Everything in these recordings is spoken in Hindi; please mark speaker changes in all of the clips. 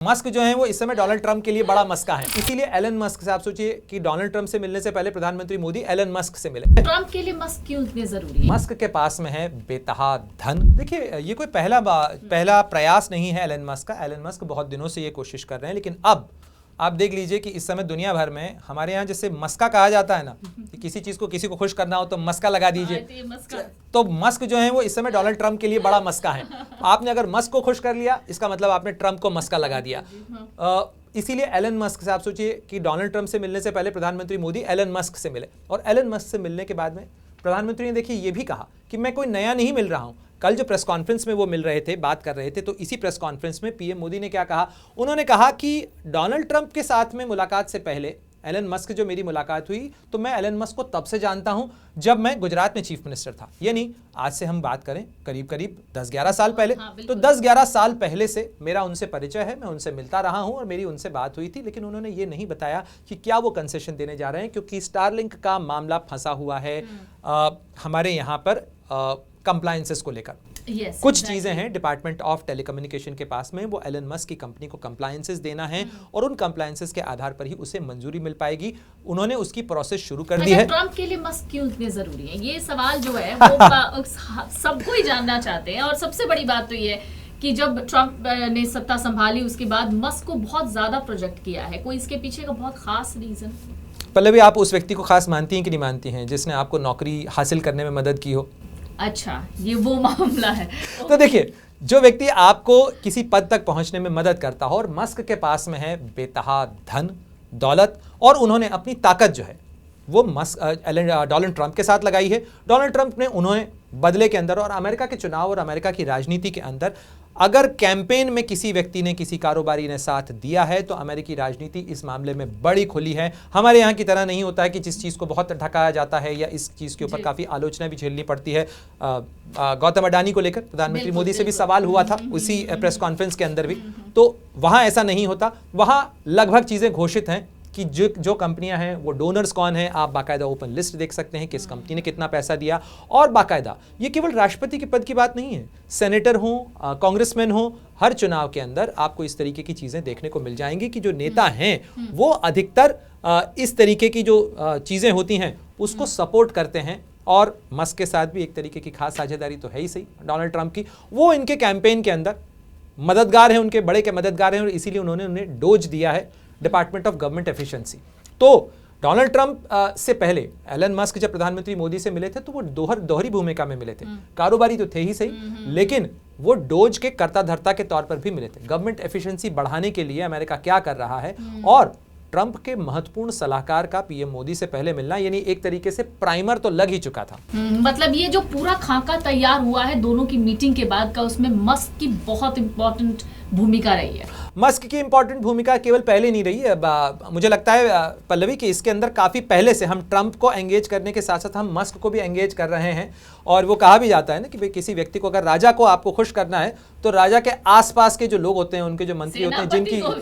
Speaker 1: मस्क जो है वो इस समय डोनाल्ड ट्रंप के लिए बड़ा मस्का है। इसीलिए एलन मस्क से आप सोचिए कि डोनाल्ड ट्रंप से मिलने से पहले प्रधानमंत्री मोदी एलन मस्क से मिले।
Speaker 2: ट्रंप के लिए मस्क क्यों इतने जरूरी है?
Speaker 1: मस्क के पास में है बेतहा धन। देखिए ये कोई पहला प्रयास नहीं है एलन मस्क का। एलन मस्क बहुत दिनों से ये कोशिश कर रहे हैं, लेकिन अब आप देख लीजिए कि इस समय दुनिया भर में हमारे यहाँ जैसे मस्का कहा जाता है ना, कि किसी चीज को किसी को खुश करना हो तो मस्का लगा दीजिए। तो मस्क जो है वो इस समय डोनाल्ड ट्रंप के लिए बड़ा मस्का है। आपने अगर मस्क को खुश कर लिया, इसका मतलब आपने ट्रंप को मस्का लगा दिया। इसीलिए एलन मस्क से आप सोचिए कि डोनाल्ड ट्रंप से मिलने से पहले प्रधानमंत्री मोदी एलन मस्क से मिले, और एलन मस्क से मिलने के बाद में प्रधानमंत्री ने देखिए ये भी कहा कि मैं कोई नया नहीं मिल रहा हूं। कल जो प्रेस कॉन्फ्रेंस में वो मिल रहे थे, बात कर रहे थे, तो इसी प्रेस कॉन्फ्रेंस में पीएम मोदी ने क्या कहा? उन्होंने कहा कि डोनाल्ड ट्रंप के साथ में मुलाकात से पहले एलन मस्क जो मेरी मुलाकात हुई, तो मैं एलन मस्क को तब से जानता हूं जब मैं गुजरात में चीफ मिनिस्टर था। यानी आज से हम बात करें करीब 10-11 साल पहले। तो 10-11 साल पहले से मेरा उनसे परिचय है, मैं उनसे मिलता रहा हूं और मेरी उनसे बात हुई थी। लेकिन उन्होंने ये नहीं बताया कि क्या वो कंसेशन देने जा रहे हैं, क्योंकि स्टारलिंक का मामला फंसा हुआ है हमारे यहाँ पर कंप्लायंसेस को लेकर। कुछ चीजें हैं डिपार्टमेंट ऑफ टेलीकम्युनिकेशन के पास में, वो एलन मस्क की कंपनी को कंप्लायंसेस देना है और उन कंप्लायंसेस के आधार पर ही उसे मंजूरी मिल पाएगी। उन्होंने उसकी प्रोसेस शुरू कर दी है।
Speaker 2: ट्रंप के लिए मस्क क्यों इतने जरूरी है, ये सवाल जो है वो सबको ही जानना चाहते हैं। और सबसे बड़ी बात तो ये है कि जब ट्रंप ने सत्ता संभाली उसके बाद मस्क को बहुत ज्यादा प्रोजेक्ट किया है। कोई इसके पीछे का बहुत खास रीजन?
Speaker 1: पल्लवी, आप उस व्यक्ति को खास मानती हैं कि नहीं मानती हैं जिसने आपको नौकरी हासिल करने में मदद की हो?
Speaker 2: अच्छा, ये वो मामला है।
Speaker 1: तो देखिए, जो व्यक्ति आपको किसी पद तक पहुंचने में मदद करता हो, और मस्क के पास में है बेतहा धन दौलत, और उन्होंने अपनी ताकत जो है वो डोनाल्ड ट्रंप के साथ लगाई है। डोनाल्ड ट्रंप ने उन्हें बदले के अंदर, और अमेरिका के चुनाव और अमेरिका की राजनीति के अंदर अगर कैंपेन में किसी व्यक्ति ने, किसी कारोबारी ने साथ दिया है, तो अमेरिकी राजनीति इस मामले में बड़ी खुली है। हमारे यहाँ की तरह नहीं होता है कि जिस चीज़ को बहुत ढकाया जाता है या इस चीज़ के ऊपर काफ़ी आलोचना भी झेलनी पड़ती है। गौतम अडानी को लेकर प्रधानमंत्री मोदी से भी सवाल हुआ था उसी प्रेस कॉन्फ्रेंस के अंदर भी। तो वहाँ ऐसा नहीं होता। वहाँ लगभग चीज़ें घोषित हैं कि जो कंपनियां हैं वो डोनर्स कौन हैं। आप बाकायदा ओपन लिस्ट देख सकते हैं, किस कंपनी ने कितना पैसा दिया। और बाकायदा ये केवल राष्ट्रपति के पद की बात नहीं है, सेनेटर हो, कांग्रेसमैन हो, हर चुनाव के अंदर आपको इस तरीके की चीज़ें देखने को मिल जाएंगी कि जो नेता हैं वो अधिकतर इस तरीके की जो चीज़ें होती हैं उसको सपोर्ट करते हैं। और मस्क के साथ भी एक तरीके की खास साझेदारी तो है ही सही डोनाल्ड ट्रंप की। वो इनके कैंपेन के अंदर मददगार हैं, उनके बड़े के मददगार हैं, और इसीलिए उन्होंने उन्हें डोज दिया है, डिपार्टमेंट ऑफ गवर्नमेंट एफिशिएंसी। तो डोनाल्ड ट्रंप से पहले एलन मस्क जब प्रधानमंत्री मोदी से मिले थे तो वो दोहरी भूमिका में मिले थे। कारोबारी तो थे ही सही, लेकिन वो डोज के कर्ता धर्ता के तौर पर भी मिले थे। गवर्नमेंट एफिशिएंसी बढ़ाने के लिए अमेरिका क्या कर रहा है, और ट्रंप के महत्वपूर्ण सलाहकार का पीएम मोदी से पहले मिलना, यानी एक तरीके से प्राइमर तो लग ही चुका था।
Speaker 2: मतलब ये जो पूरा खाका तैयार हुआ है दोनों की मीटिंग के बाद का, उसमें मस्क की बहुत इंपॉर्टेंट भूमिका रही है।
Speaker 1: मस्क की इंपॉर्टेंट भूमिका केवल पहले नहीं रही है, मुझे लगता है पल्लवी कि इसके अंदर काफ़ी पहले से हम ट्रंप को एंगेज करने के साथ साथ हम मस्क को भी एंगेज कर रहे हैं। और वो कहा भी जाता है ना कि भाई किसी व्यक्ति को, अगर राजा को आपको खुश करना है तो राजा के आसपास के जो लोग होते हैं, उनके जो मंत्री होते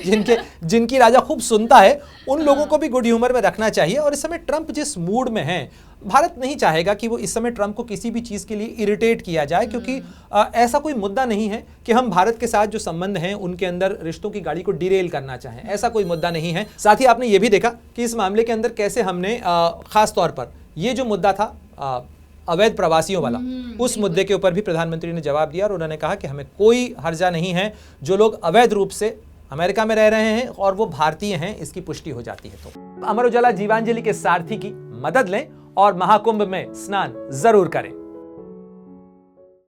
Speaker 1: हैं, जिनकी राजा खूब सुनता है, उन लोगों को भी गुड ह्यूमर में रखना चाहिए। और इस समय ट्रंप जिस मूड में है, भारत नहीं चाहेगा कि वो इस समय ट्रंप को किसी भी चीज़ के लिए इरिटेट किया जाए, क्योंकि ऐसा कोई मुद्दा नहीं है कि हम भारत के साथ जो संबंध हैं उनके अंदर रिश्तों की गाड़ी को डिरेल करना चाहें। ऐसा कोई मुद्दा नहीं है। साथ ही आपने ये भी देखा कि इस मामले के अंदर कैसे हमने खास तौर पर ये जो मुद्दा था अवैध प्रवासियों वाला, उस मुद्दे के ऊपर भी प्रधानमंत्री ने जवाब दिया, और उन्होंने कहा कि हमें कोई हर्जा नहीं है जो लोग अवैध रूप से अमेरिका में रह रहे हैं और वो भारतीय हैं, इसकी पुष्टि हो जाती है। तो अमर उजाला जीवांजलि के सारथी की मदद लें और महाकुंभ में स्नान जरूर करें।